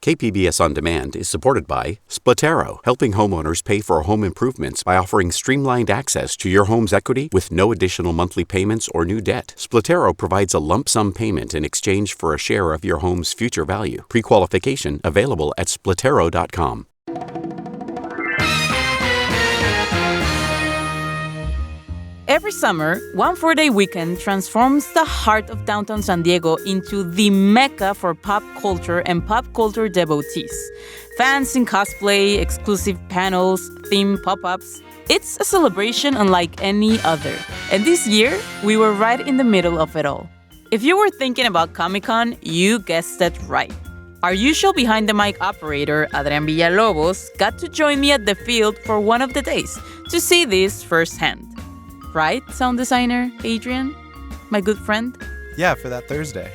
KPBS On Demand is supported by Splatero, helping homeowners pay for home improvements by offering streamlined access to your home's equity with no additional monthly payments or new debt. Splatero provides a lump sum payment in exchange for a share of your home's future value. Pre-qualification available at splatero.com. Every summer, one 4-day weekend transforms the heart of downtown San Diego into the mecca for pop culture and pop culture devotees. Fans in cosplay, exclusive panels, themed pop-ups. It's a celebration unlike any other. And this year, we were right in the middle of it all. If you were thinking about Comic-Con, you guessed it right. Our usual behind-the-mic operator, Adrian Villalobos, got to join me at the field for one of the days to see this firsthand. Right, sound designer Adrian, my good friend? Yeah, for that Thursday.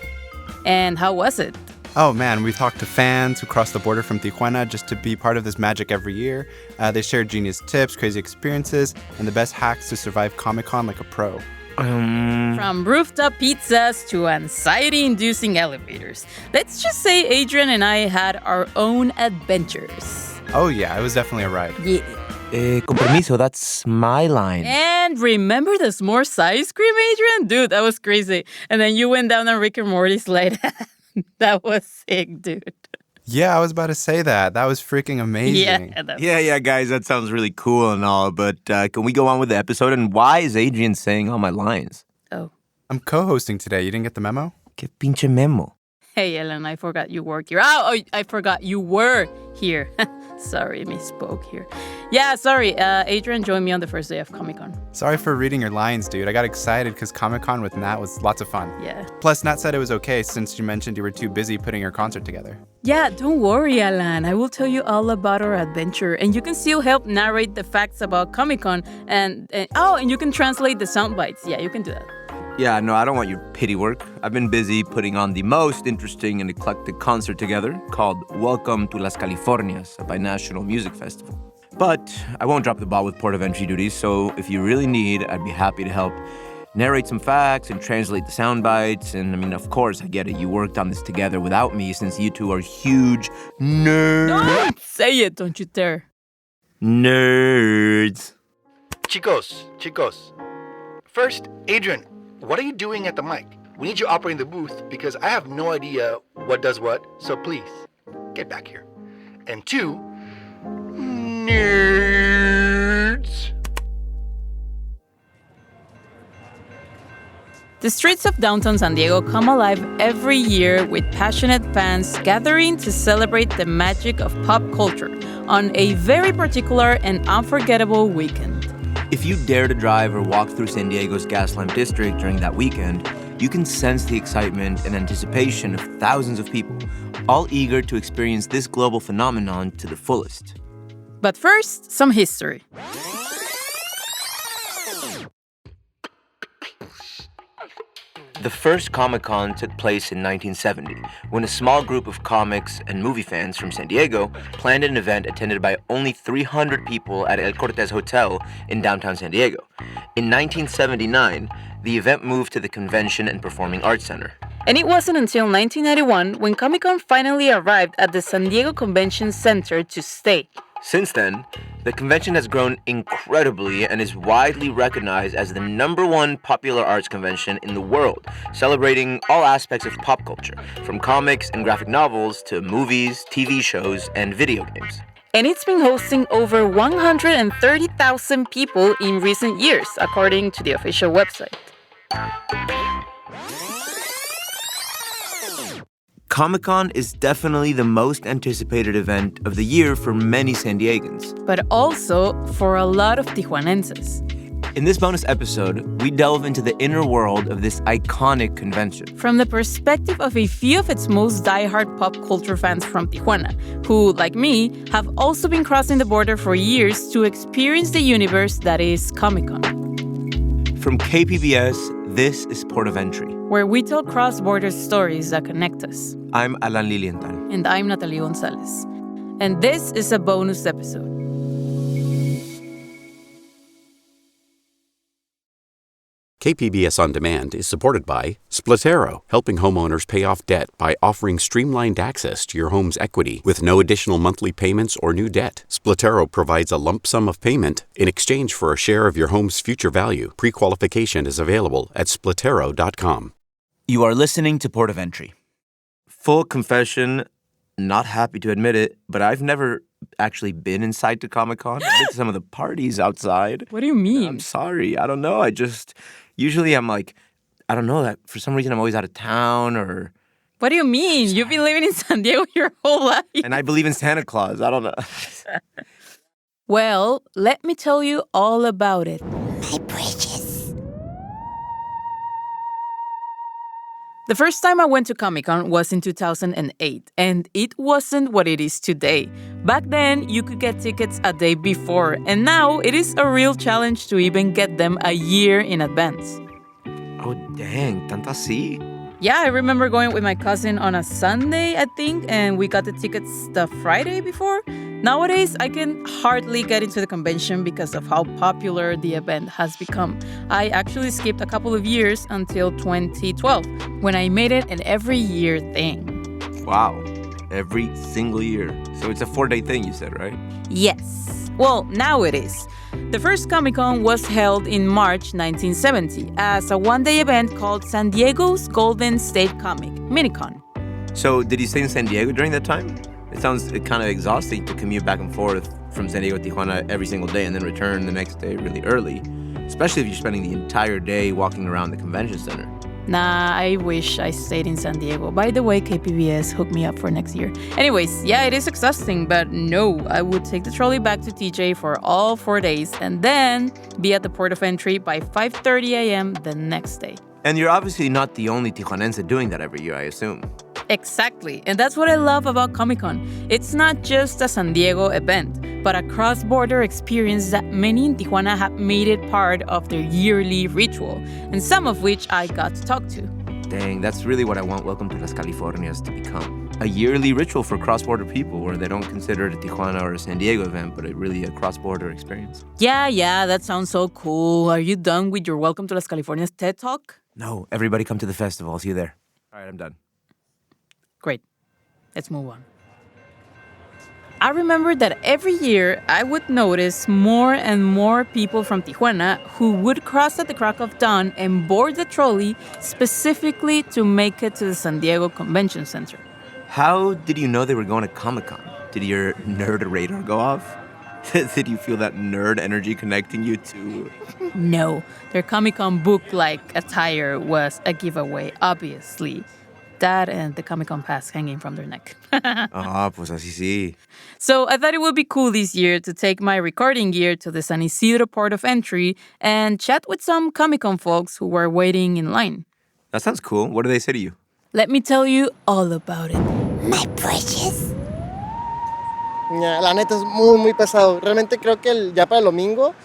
And how was it? Oh man, we talked to fans who crossed the border from Tijuana just to be part of this magic every year. They shared genius tips, crazy experiences, and the best hacks to survive Comic-Con like a pro. From rooftop pizzas to anxiety-inducing elevators. Let's just say Adrian and I had our own adventures. Oh yeah, it was definitely a ride. Yeah. Con permiso, that's my line. And remember the s'mores ice cream, Adrian? Dude, that was crazy. And then you went down on Rick and Morty's slide. That was sick, dude. Yeah, I was about to say that. That was freaking amazing. Yeah, guys, that sounds really cool and all, but can we go on with the episode? And why is Adrian saying all my lines? Oh. I'm co-hosting today. You didn't get the memo? Que pinche memo. Hey, Ellen, I forgot you work here. Oh, I forgot you were here. Sorry, misspoke here. Yeah, sorry. Adrian joined me on the first day of Comic-Con. Sorry for reading your lines, dude. I got excited because Comic-Con with Nat was lots of fun. Yeah. Plus, Nat said it was okay since you mentioned you were too busy putting your concert together. Yeah, don't worry, Alan. I will tell you all about our adventure. And you can still help narrate the facts about Comic-Con. And you can translate the sound bites. Yeah, you can do that. Yeah, no, I don't want your pity work. I've been busy putting on the most interesting and eclectic concert together called Welcome to Las Californias, a binational music festival. But I won't drop the ball with port of entry duties, so if you really need, I'd be happy to help narrate some facts and translate the sound bites. And I mean, of course, I get it. You worked on this together without me since you two are huge nerds. Don't say it, don't you dare. Nerds. Chicos. First, Adrian, what are you doing at the mic? We need you operating the booth because I have no idea what does what, so please, get back here. And two, nerds. The streets of downtown San Diego come alive every year with passionate fans gathering to celebrate the magic of pop culture on a very particular and unforgettable weekend. If you dare to drive or walk through San Diego's Gaslamp District during that weekend, you can sense the excitement and anticipation of thousands of people, all eager to experience this global phenomenon to the fullest. But first, some history. The first Comic-Con took place in 1970, when a small group of comics and movie fans from San Diego planned an event attended by only 300 people at El Cortez Hotel in downtown San Diego. In 1979, the event moved to the Convention and Performing Arts Center. And it wasn't until 1991 when Comic-Con finally arrived at the San Diego Convention Center to stay. Since then, the convention has grown incredibly and is widely recognized as the #1 popular arts convention in the world, celebrating all aspects of pop culture, from comics and graphic novels to movies, TV shows, and video games. And it's been hosting over 130,000 people in recent years, according to the official website. Comic-Con is definitely the most anticipated event of the year for many San Diegans. But also for a lot of Tijuanenses. In this bonus episode, we delve into the inner world of this iconic convention. From the perspective of a few of its most diehard pop culture fans from Tijuana, who, like me, have also been crossing the border for years to experience the universe that is Comic-Con. From KPBS, this is Port of Entry, where we tell cross-border stories that connect us. I'm Alan Lilienthal. And I'm Natalie Gonzalez. And this is a bonus episode. KPBS On Demand is supported by Splatero, helping homeowners pay off debt by offering streamlined access to your home's equity with no additional monthly payments or new debt. Splatero provides a lump sum of payment in exchange for a share of your home's future value. Pre-qualification is available at splatero.com. You are listening to Port of Entry. Full confession, not happy to admit it, but I've never actually been inside to Comic-Con. I've been to some of the parties outside. What do you mean? I'm sorry. I don't know. Usually I'm like, I don't know, that for some reason I'm always out of town or... What do you mean? You've been living in San Diego your whole life. And I believe in Santa Claus. I don't know. Well, let me tell you all about it. My precious. The first time I went to Comic-Con was in 2008, and it wasn't what it is today. Back then, you could get tickets a day before, and now it is a real challenge to even get them a year in advance. Oh, dang. Tanto así? Yeah, I remember going with my cousin on a Sunday, I think, and we got the tickets the Friday before. Nowadays, I can hardly get into the convention because of how popular the event has become. I actually skipped a couple of years until 2012, when I made it an every year thing. Wow. Every single year. So it's a 4-day thing, you said, right? Yes. Well, now it is. The first Comic-Con was held in March 1970 as a one-day event called San Diego's Golden State Comic, Minicon. So did you stay in San Diego during that time? It sounds kind of exhausting to commute back and forth from San Diego to Tijuana every single day and then return the next day really early, especially if you're spending the entire day walking around the convention center. Nah, I wish I stayed in San Diego. By the way, KPBS hooked me up for next year. Anyways, yeah, it is exhausting, but no, I would take the trolley back to TJ for all 4 days and then be at the port of entry by 5:30 a.m. the next day. And you're obviously not the only Tijuanense doing that every year, I assume. Exactly, and that's what I love about Comic-Con. It's not just a San Diego event, but a cross-border experience that many in Tijuana have made it part of their yearly ritual, and some of which I got to talk to. Dang, that's really what I want Welcome to Las Californias to become. A yearly ritual for cross-border people where they don't consider it a Tijuana or a San Diego event, but really a cross-border experience. Yeah, that sounds so cool. Are you done with your Welcome to Las Californias TED Talk? No, everybody come to the festival. I'll see you there. All right, I'm done. Great. Let's move on. I remember that every year I would notice more and more people from Tijuana who would cross at the crack of dawn and board the trolley specifically to make it to the San Diego Convention Center. How did you know they were going to Comic-Con? Did your nerd radar go off? Did you feel that nerd energy connecting you to... No, their Comic-Con book-like attire was a giveaway, obviously. That and the Comic-Con pass hanging from their neck. Pues así sí. So I thought it would be cool this year to take my recording gear to the San Isidro port of entry and chat with some Comic-Con folks who were waiting in line. That sounds cool. What do they say to you? Let me tell you all about it. My precious. La neta es muy pesado. Realmente creo que ya para el domingo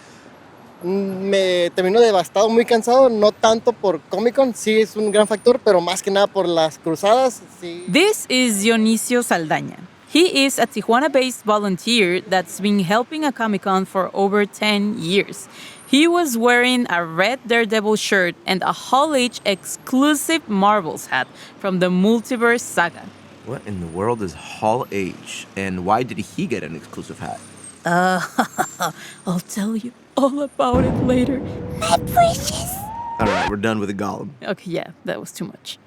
me termino devastado, muy cansado, no tanto por Comic-Con, sí es un gran factor, pero más que nada por las cruzadas. Sí. This is Dionisio Saldaña. He is a Tijuana-based volunteer that's been helping a Comic-Con for over 10 years. He was wearing a red Daredevil shirt and a Hall H exclusive Marvels hat from the Multiverse Saga. What in the world is Hall H? And why did he get an exclusive hat? I'll tell you all about it later. My precious. All right, we're done with the Gollum. Okay, yeah, that was too much.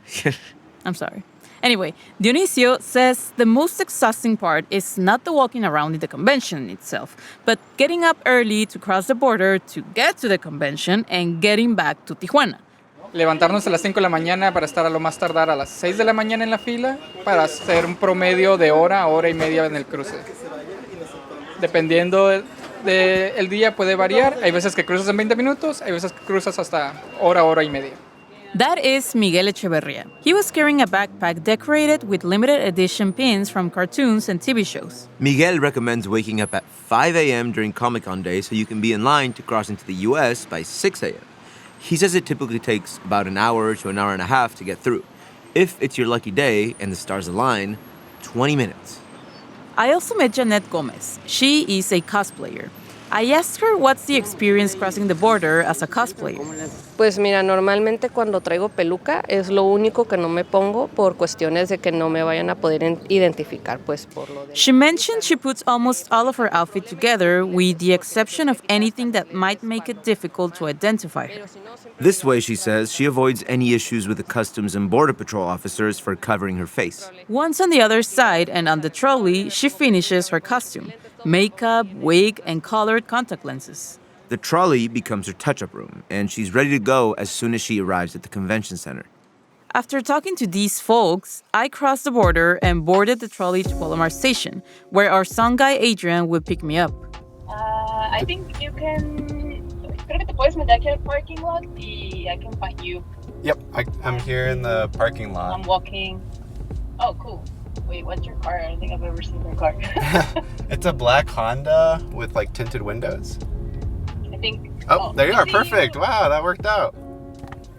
I'm sorry. Anyway, Dionisio says the most exhausting part is not the walking around in the convention itself, but getting up early to cross the border to get to the convention and getting back to Tijuana. Levantarnos a las 5 de la mañana para estar a lo más tardar a las 6 de la mañana en la fila para hacer un promedio de hora y media en el cruce. Dependiendo del día puede variar. Hay veces que cruzas en 20 minutos, hay veces que cruzas hasta hora y media. That is Miguel Echeverria. He was carrying a backpack decorated with limited edition pins from cartoons and TV shows. Miguel recommends waking up at 5 a.m. during Comic-Con day so you can be in line to cross into the U.S. by 6 a.m. He says it typically takes about an hour to an hour and a half to get through. If it's your lucky day and the stars align, 20 minutes. I also met Jeanette Gomez. She is a cosplayer. I asked her what's the experience crossing the border as a cosplayer. Pues mira, normalmente cuando traigo peluca es lo único que no me pongo por cuestiones de que no me vayan a poder identificar, pues por lo de... She mentioned she puts almost all of her outfit together, with the exception of anything that might make it difficult to identify her. This way, she says, she avoids any issues with the Customs and Border Patrol officers for covering her face. Once on the other side and on the trolley, she finishes her costume: makeup, wig, and colored contact lenses. The trolley becomes her touch-up room, and she's ready to go as soon as she arrives at the convention center. After talking to these folks, I crossed the border and boarded the trolley to Palomar Station, where our song guy Adrian would pick me up. I think you can... Creo que te puedes meter aquí al parking lot y I can find you. Yep, I'm here in the parking lot. I'm walking. Oh, cool. Wait, what's your car? I don't think I've ever seen your car. It's a black Honda with like tinted windows. I think... Oh, there you are. Perfect. Wow, that worked out.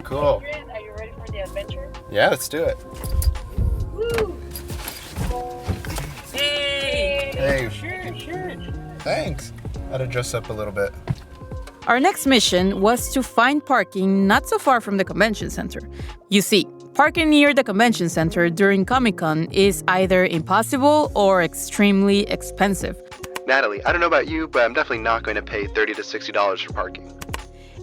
Cool. Adrian, are you ready for the adventure? Yeah, let's do it. Woo! Hey! Sure. Thanks. Had to dress up a little bit. Our next mission was to find parking not so far from the convention center. You see, parking near the convention center during Comic-Con is either impossible or extremely expensive. Natalie, I don't know about you, but I'm definitely not going to pay $30 to $60 for parking.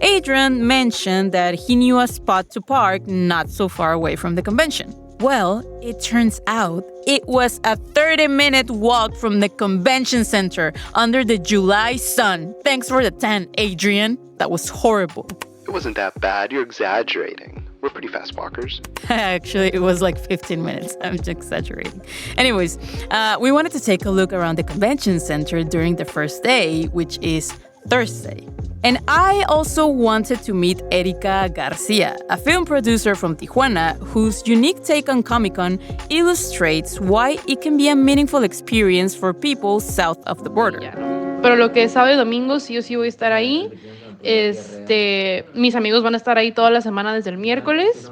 Adrian mentioned that he knew a spot to park not so far away from the convention. Well, it turns out it was a 30-minute walk from the convention center under the July sun. Thanks for the tan, Adrian. That was horrible. It wasn't that bad. You're exaggerating. We're pretty fast walkers. Actually, it was like 15 minutes. I'm just exaggerating. Anyways, we wanted to take a look around the convention center during the first day, which is Thursday. And I also wanted to meet Erika Garcia, a film producer from Tijuana whose unique take on Comic-Con illustrates why it can be a meaningful experience for people south of the border. Pero lo que es sábado y domingo, sí o sí voy a estar ahí. Mis amigos van a estar ahí toda la semana desde el miércoles.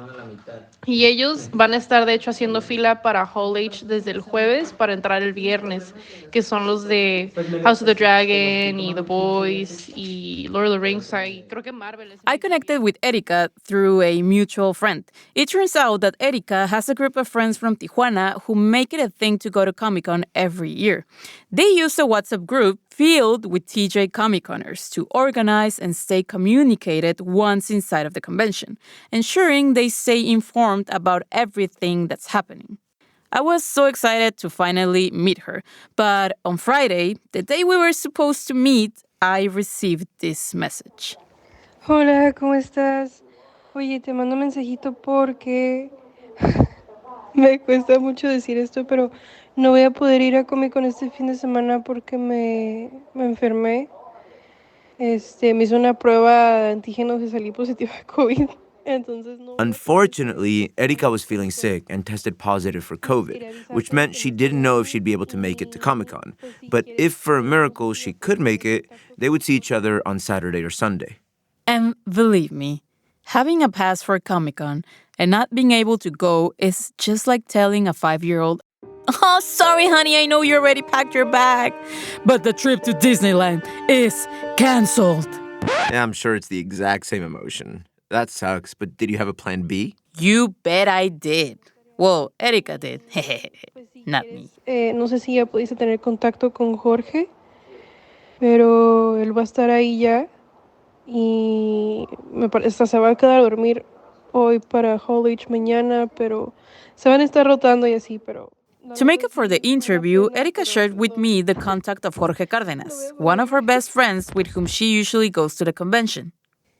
Y ellos van a estar, de hecho, haciendo fila para Hall H desde el jueves para entrar el viernes, que son los de House of the Dragon y The Boys y Lord of the Rings. Creo que Marvel es... I connected with Erika through a mutual friend. It turns out that Erika has a group of friends from Tijuana who make it a thing to go to Comic-Con every year. They use a WhatsApp group filled with TJ Comic-Coners to organize and stay communicated once inside of the convention, ensuring they stay informed about everything that's happening. I was so excited to finally meet her, but on Friday, the day we were supposed to meet, I received this message. Hola, ¿cómo estás? Oye, te mando un mensajito porque me cuesta mucho decir esto, pero no voy a poder ir a Comic-Con este fin de semana porque me enfermé. Me hizo una prueba de antígenos y salí positiva de COVID. Unfortunately, Erika was feeling sick and tested positive for COVID, which meant she didn't know if she'd be able to make it to Comic-Con. But if for a miracle she could make it, they would see each other on Saturday or Sunday. And believe me, having a pass for Comic-Con and not being able to go is just like telling a 5-year-old, "Oh, sorry, honey, I know you already packed your bag, but the trip to Disneyland is canceled." Yeah, I'm sure it's the exact same emotion. That sucks, but did you have a plan B? You bet I did. Well, Erika did. Not me. No sé si ya pudiste tener contacto con Jorge, pero él va a estar ahí ya y hasta se va a quedar a dormir hoy para Hall H mañana, pero se van a estar rotando y así, pero... To make up for the interview, Erika shared with me the contact of Jorge Cárdenas, one of her best friends with whom she usually goes to the convention.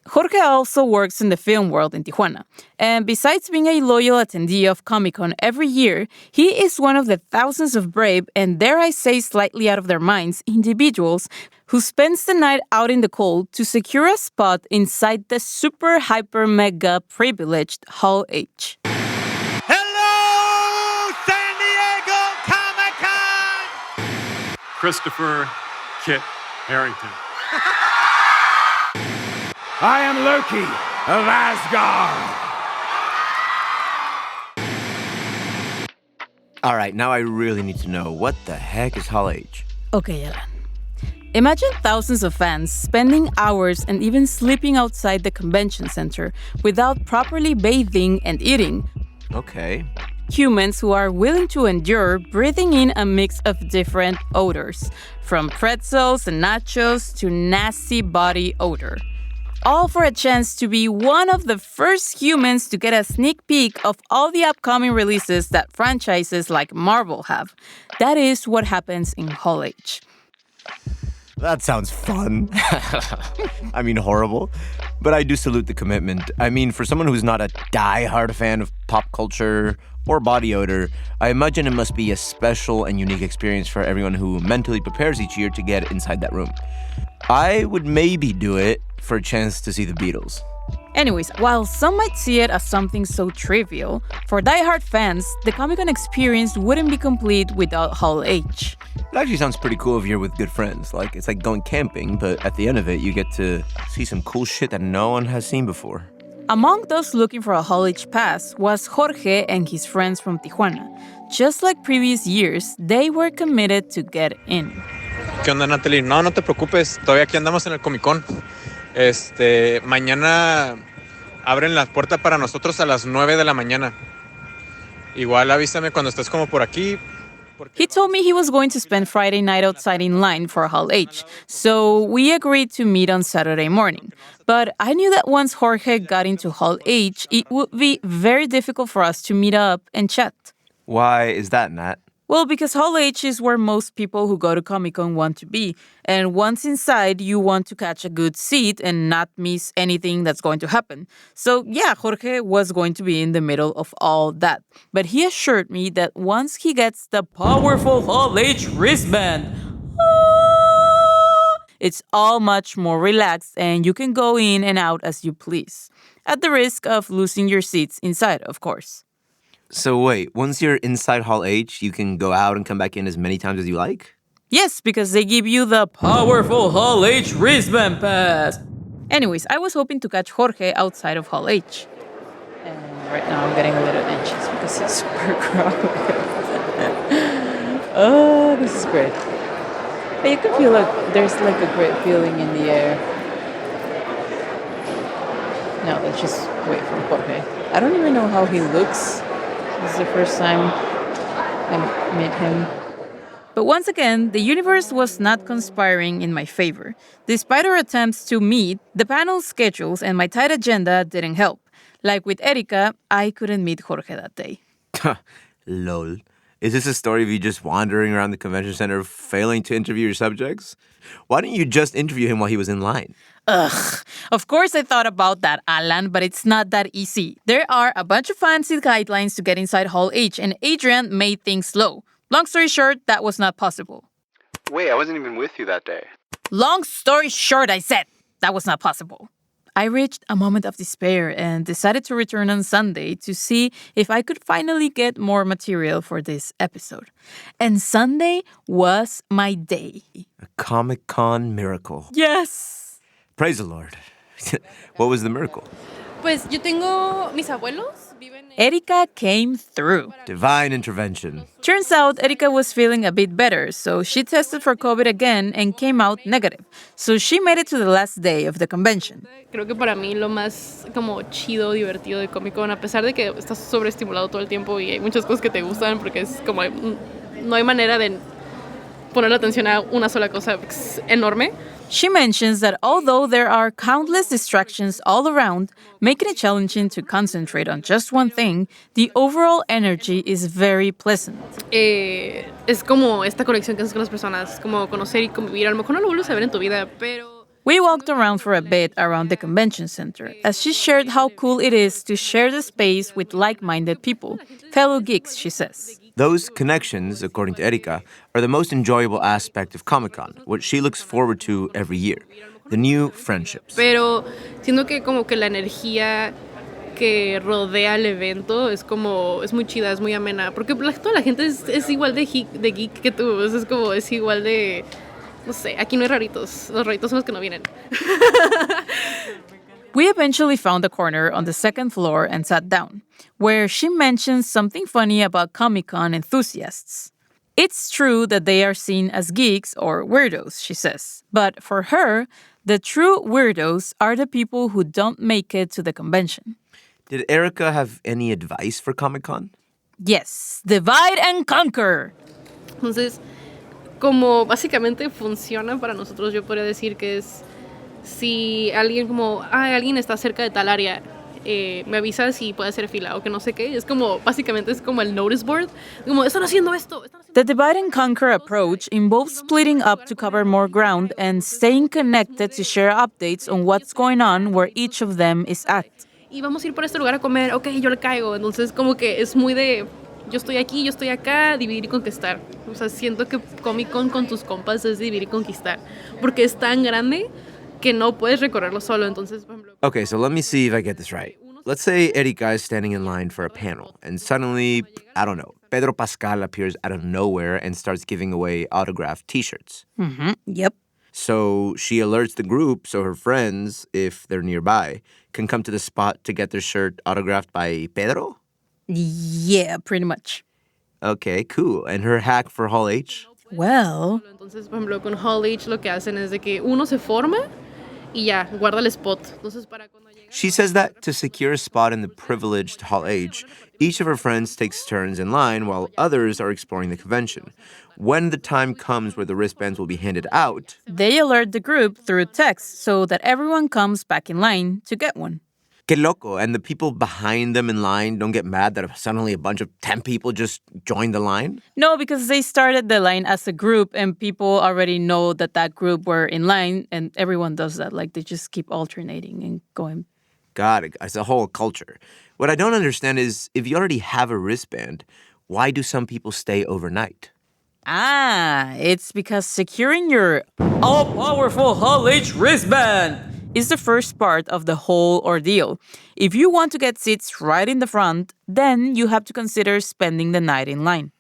Jorge also works in the film world in Tijuana, and besides being a loyal attendee of Comic-Con every year, he is one of the thousands of brave and, dare I say, slightly out of their minds individuals who spends the night out in the cold to secure a spot inside the super hyper mega privileged Hall H. Christopher Kit Harington. I am Loki of Asgard. All right, now I really need to know, what the heck is Hall H? Okay, Alan. Imagine thousands of fans spending hours and even sleeping outside the convention center without properly bathing and eating. Okay. Humans who are willing to endure breathing in a mix of different odors, from pretzels and nachos to nasty body odor. All for a chance to be one of the first humans to get a sneak peek of all the upcoming releases that franchises like Marvel have. That is what happens in Hall H. That sounds fun. I mean, horrible. But I do salute the commitment. I mean, for someone who's not a die-hard fan of pop culture or body odor, I imagine it must be a special and unique experience for everyone who mentally prepares each year to get inside that room. I would maybe do it for a chance to see the Beatles. Anyways, while some might see it as something so trivial, for die-hard fans, the Comic-Con experience wouldn't be complete without Hall H. It actually sounds pretty cool if you're with good friends. Like, it's like going camping, but at the end of it, you get to see some cool shit that no one has seen before. Among those looking for a Hall H pass was Jorge and his friends from Tijuana. Just like previous years, they were committed to get in. ¿Qué onda, Natalie? No te preocupes, todavía aquí andamos en el Comic-Con. Mañana abren la puerta para nosotros a las 9 de la mañana. Igual avísame cuando estés como por aquí. He told me he was going to spend Friday night outside in line for Hall H, so we agreed to meet on Saturday morning. But I knew that once Jorge got into Hall H, it would be very difficult for us to meet up and chat. Why is that, Nat? Well, because Hall H is where most people who go to Comic-Con want to be. And once inside, you want to catch a good seat and not miss anything that's going to happen. So yeah, Jorge was going to be in the middle of all that. But he assured me that once he gets the powerful Hall H wristband, it's all much more relaxed and you can go in and out as you please. At the risk of losing your seats inside, of course. So wait, once you're inside Hall H, you can go out and come back in as many times as you like? Yes, because they give you the powerful Hall H wristband pass. Anyways, I was hoping to catch Jorge outside of Hall H. And right now I'm getting a little anxious because it's super crowded. Oh, this is great. But you can feel like there's like a great feeling in the air. Now let's just wait for Jorge. I don't even know how he looks. This is the first time I met him. But once again, the universe was not conspiring in my favor. Despite our attempts to meet, the panel schedules and my tight agenda didn't help. Like with Erika, I couldn't meet Jorge that day. Lol. Is this a story of you just wandering around the convention center failing to interview your subjects? Why didn't you just interview him while he was in line? Ugh. Of course I thought about that, Alan, but it's not that easy. There are a bunch of fancy guidelines to get inside Hall H, and Adrian made things slow. Long story short, that was not possible. Wait, I wasn't even with you that day. Long story short, I said, that was not possible. I reached a moment of despair and decided to return on Sunday to see if I could finally get more material for this episode. And Sunday was my day. A Comic-Con miracle. Yes! Praise the Lord. What was the miracle? Pues yo tengo mis abuelos. Erika came through. Divine intervention. Turns out Erika was feeling a bit better, so she tested for COVID again and came out negative. So she made it to the last day of the convention. Creo que para mí lo más como chido, divertido de Comic Con, a pesar de que estás sobreestimulado todo el tiempo y hay muchas cosas que te gustan porque es como no hay manera de poner atención a una sola cosa, es enorme. She mentions that although there are countless distractions all around, making it challenging to concentrate on just one thing, the overall energy is very pleasant. Es como esta conexión que haces con las personas, como conocer y convivir. A lo mejor no lo vuelves a ver en tu vida, pero... We walked around for a bit around the convention center as she shared how cool it is to share the space with like-minded people, fellow geeks, she says. Those connections, according to Erika, are the most enjoyable aspect of Comic-Con, what she looks forward to every year, the new friendships. Pero siento que como que la energía que rodea el evento es muy chida, es muy amena, porque toda la gente es igual de geek que tú, es igual de, no sé, aquí no hay raritos, los raritos son los que no vienen. We eventually found a corner on the second floor and sat down, where she mentioned something funny about Comic-Con enthusiasts. It's true that they are seen as geeks or weirdos, she says. But for her, the true weirdos are the people who don't make it to the convention. Did Erica have any advice for Comic-Con? Yes, divide and conquer. Entonces, como básicamente funciona para nosotros, yo podría decir que es si alguien alguien está cerca de tal área, me avisa si puede hacer fila o que no sé qué. Es como, básicamente es como el notice board. Como, están haciendo esto. The divide and conquer approach involves splitting up to cover more ground and staying connected to share updates on what's going on where each of them is at. Y vamos a ir por este lugar a comer, ok, yo le caigo. Entonces, como que es muy de, yo estoy aquí, yo estoy acá, dividir y conquistar. O sea, siento que Comic-Con con tus compas es dividir y conquistar. Porque es tan grande que no puedes recorrerlo solo. Entonces, por ejemplo... Okay, so let me see if I get this right. Let's say Erika is standing in line for a panel, and suddenly, I don't know, Pedro Pascal appears out of nowhere and starts giving away autographed T-shirts. Yep. So she alerts the group so her friends, if they're nearby, can come to the spot to get their shirt autographed by Pedro? Yeah, pretty much. Okay, cool. And her hack for Hall H? Well... Entonces, por ejemplo, con Hall H lo que hacen es de que uno se forma y ya, guarda el spot. Entonces, para cuando llega... She says that to secure a spot in the privileged Hall H, each of her friends takes turns in line while others are exploring the convention. When the time comes where the wristbands will be handed out, they alert the group through text so that everyone comes back in line to get one. Que loco. And the people behind them in line don't get mad that suddenly a bunch of 10 people just joined the line? No, because they started the line as a group and people already know that group were in line and everyone does that. Like they just keep alternating and going. Got it. It's a whole culture. What I don't understand is if you already have a wristband, why do some people stay overnight? It's because securing your all-powerful Hall H wristband is the first part of the whole ordeal. If you want to get seats right in the front, then you have to consider spending the night in line.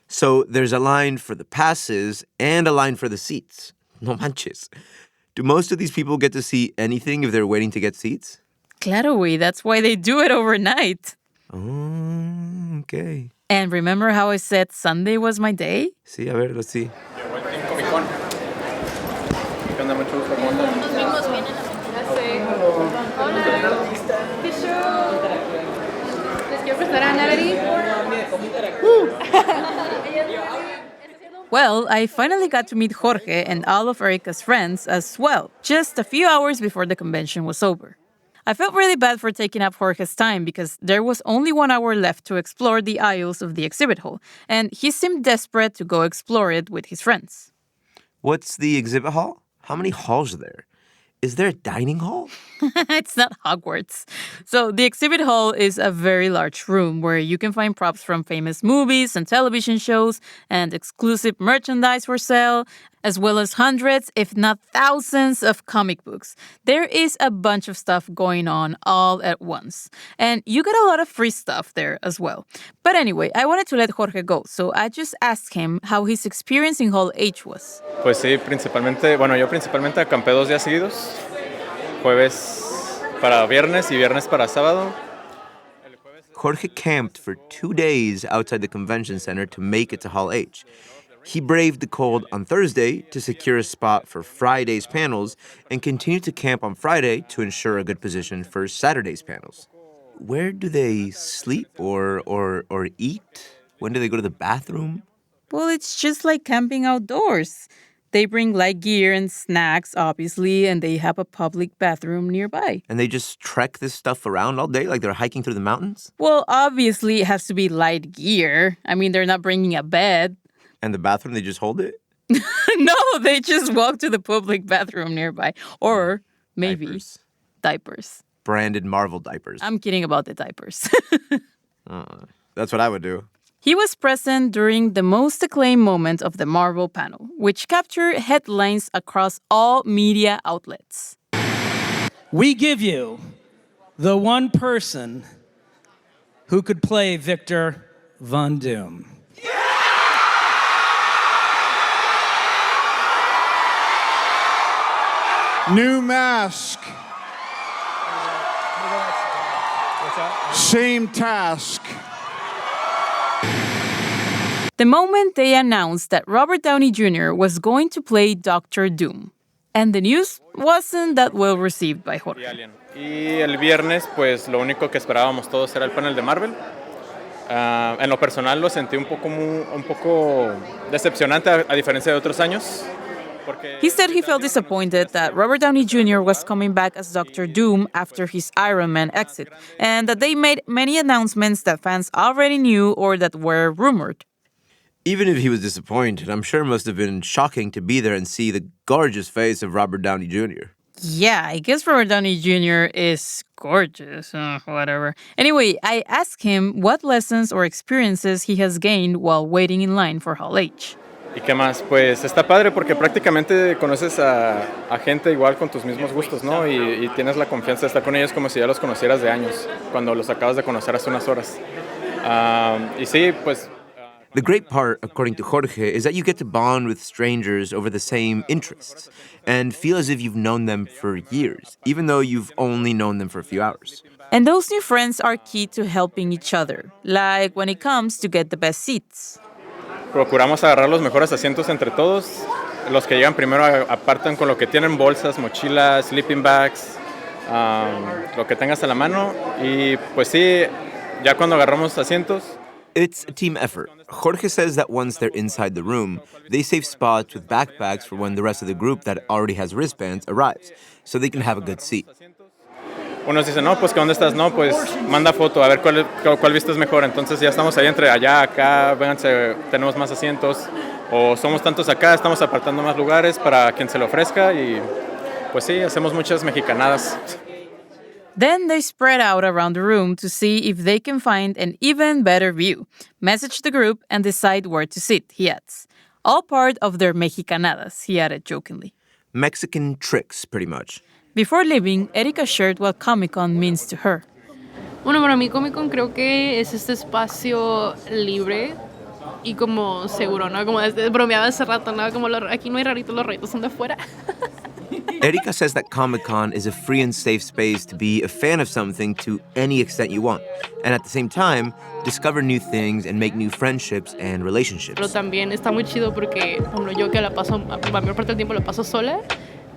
So there's a line for the passes and a line for the seats. No manches. Do most of these people get to see anything if they're waiting to get seats? Claro, güey. That's why they do it overnight. Oh, okay. And remember how I said Sunday was my day? Sí, a ver, let's see. Well, I finally got to meet Jorge and all of Erica's friends as well, just a few hours before the convention was over. I felt really bad for taking up Jorge's time because there was only 1 hour left to explore the aisles of the exhibit hall, and he seemed desperate to go explore it with his friends. What's the exhibit hall? How many halls are there? Is there a dining hall? It's not Hogwarts. So the exhibit hall is a very large room where you can find props from famous movies and television shows and exclusive merchandise for sale, as well as hundreds, if not thousands, of comic books. There is a bunch of stuff going on all at once. And you get a lot of free stuff there as well. But anyway, I wanted to let Jorge go, so I just asked him how his experience in Hall H was. Pues sí, yo principalmente acampé 2 días seguidos. Jueves para viernes y viernes para sábado. Jorge camped for 2 days outside the convention center to make it to Hall H. He braved the cold on Thursday to secure a spot for Friday's panels and continued to camp on Friday to ensure a good position for Saturday's panels. Where do they sleep or eat? When do they go to the bathroom? Well, it's just like camping outdoors. They bring light gear and snacks, obviously, and they have a public bathroom nearby. And they just trek this stuff around all day like they're hiking through the mountains? Well, obviously, it has to be light gear. I mean, they're not bringing a bed. And the bathroom, they just hold it? No, they just walk to the public bathroom nearby. Or maybe diapers. Branded Marvel diapers. I'm kidding about the diapers. That's what I would do. He was present during the most acclaimed moment of the Marvel panel, which captured headlines across all media outlets. We give you the one person who could play Victor Von Doom. New mask. Same task. The moment they announced that Robert Downey Jr. was going to play Doctor Doom. And the news wasn't that well received by Jorge. Y el viernes, pues lo único que esperábamos todos era el panel de Marvel. En lo personal lo sentí un poco decepcionante a diferencia de otros años. He said he felt disappointed that Robert Downey Jr. was coming back as Doctor Doom after his Iron Man exit, and that they made many announcements that fans already knew or that were rumored. Even if he was disappointed, I'm sure it must have been shocking to be there and see the gorgeous face of Robert Downey Jr. Yeah, I guess Robert Downey Jr. is gorgeous, whatever. Anyway, I asked him what lessons or experiences he has gained while waiting in line for Hall H. ¿Y qué más? Pues está padre porque prácticamente conoces a gente igual con tus mismos gustos, ¿no? Y tienes la confianza de estar con ellos como si ya los conocieras de años, cuando los acabas de conocer hace unas horas. Y sí, pues... The great part, according to Jorge, is that you get to bond with strangers over the same interests and feel as if you've known them for years, even though you've only known them for a few hours. And those new friends are key to helping each other, like when it comes to get the best seats. Procuramos agarrar los mejores asientos entre todos. Los que llegan primero apartan con lo que tienen, bolsas, mochilas, sleeping bags, lo que tengas a la mano. Y pues sí, ya cuando agarramos asientos... It's a team effort. Jorge says that once they're inside the room, they save spots with backpacks for when the rest of the group that already has wristbands arrives, so they can have a good seat. Unos dicen, no, pues, ¿que dónde estás? No, pues, manda foto, a ver cuál vista es mejor. Entonces ya estamos ahí entre allá, acá, vénganse, tenemos más asientos. O somos tantos acá, estamos apartando más lugares para quien se lo ofrezca. Y pues sí, hacemos muchas mexicanadas. Then they spread out around the room to see if they can find an even better view, message the group, and decide where to sit, he adds. All part of their mexicanadas, he added jokingly. Mexican tricks, pretty much. Before leaving, Erika shared what Comic-Con means to her. Bueno, para mí Comic-Con creo que es este espacio libre y como seguro, ¿no? Como bromeaba hace rato, ¿no? Como aquí no hay raritos, los raritos son de afuera. Erika says that Comic-Con is a free and safe space to be a fan of something to any extent you want, and at the same time, discover new things and make new friendships and relationships. Pero también está muy chido porque, por ejemplo, yo que la mayor parte del tiempo la paso sola,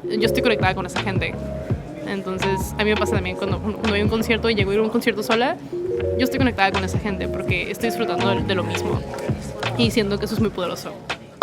yo estoy conectada con esa gente. Entonces, a mí me pasa también cuando voy a un concierto y llego a ir a un concierto sola, yo estoy conectada con esa gente porque estoy disfrutando de lo mismo y siento que eso es muy poderoso.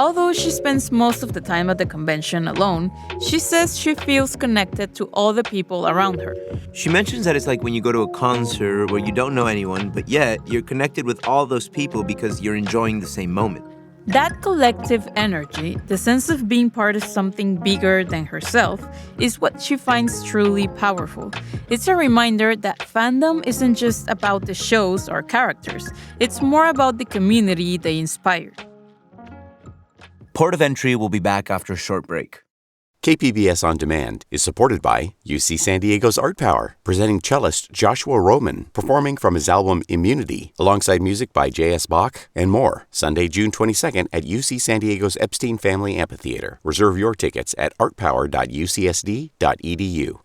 Although she spends most of the time at the convention alone, she says she feels connected to all the people around her. She mentions that it's like when you go to a concert where you don't know anyone, but yet you're connected with all those people because you're enjoying the same moment. That collective energy, the sense of being part of something bigger than herself, is what she finds truly powerful. It's a reminder that fandom isn't just about the shows or characters, it's more about the community they inspire. Port of Entry will be back after a short break. KPBS On Demand is supported by UC San Diego's Art Power, presenting cellist Joshua Roman, performing from his album Immunity, alongside music by J.S. Bach and more, Sunday, June 22nd at UC San Diego's Epstein Family Amphitheater. Reserve your tickets at artpower.ucsd.edu.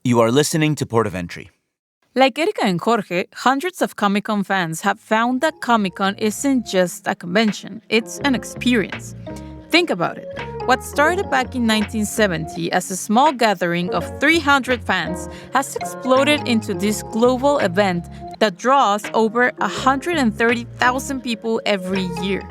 You are listening to Port of Entry. Like Erika and Jorge, hundreds of Comic-Con fans have found that Comic-Con isn't just a convention, it's an experience. Think about it. What started back in 1970 as a small gathering of 300 fans has exploded into this global event that draws over 130,000 people every year.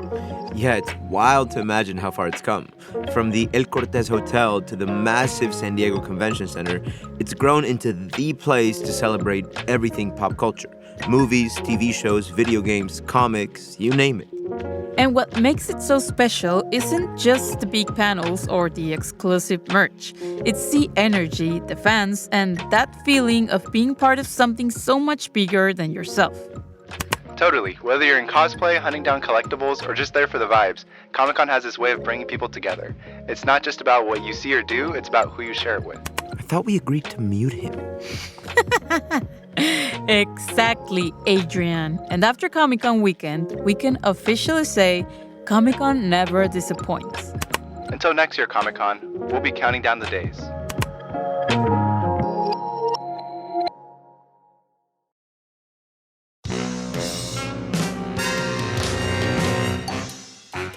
Yeah, it's wild to imagine how far it's come. From the El Cortez Hotel to the massive San Diego Convention Center, it's grown into the place to celebrate everything pop culture. Movies, TV shows, video games, comics, you name it. And what makes it so special isn't just the big panels or the exclusive merch. It's the energy, the fans, and that feeling of being part of something so much bigger than yourself. Totally. Whether you're in cosplay, hunting down collectibles, or just there for the vibes, Comic-Con has this way of bringing people together. It's not just about what you see or do, it's about who you share it with. I thought we agreed to mute him. Exactly, Adrian. And after Comic-Con weekend, we can officially say Comic-Con never disappoints. Until next year, Comic-Con, we'll be counting down the days.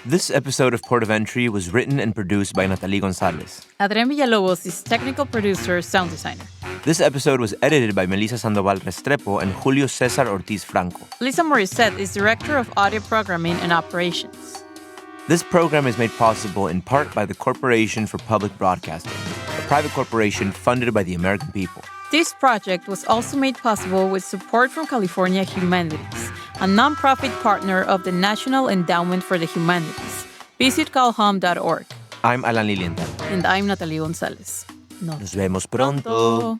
This episode of Port of Entry was written and produced by Natalie Gonzalez. Adrian Villalobos is technical producer, sound designer. This episode was edited by Melissa Sandoval Restrepo and Julio Cesar Ortiz Franco. Lisa Morissette is director of audio programming and operations. This program is made possible in part by the Corporation for Public Broadcasting, a private corporation funded by the American people. This project was also made possible with support from California Humanities, a nonprofit partner of the National Endowment for the Humanities. Visit calhum.org. I'm Alan Lilienthal. And I'm Natalie Gonzalez. Nos vemos pronto.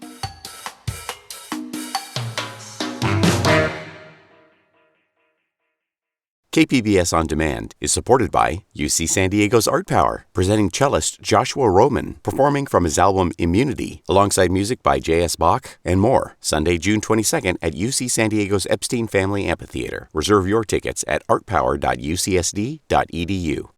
KPBS On Demand is supported by UC San Diego's Art Power, presenting cellist Joshua Roman, performing from his album Immunity, alongside music by J.S. Bach and more, Sunday, June 22nd at UC San Diego's Epstein Family Amphitheater. Reserve your tickets at artpower.ucsd.edu.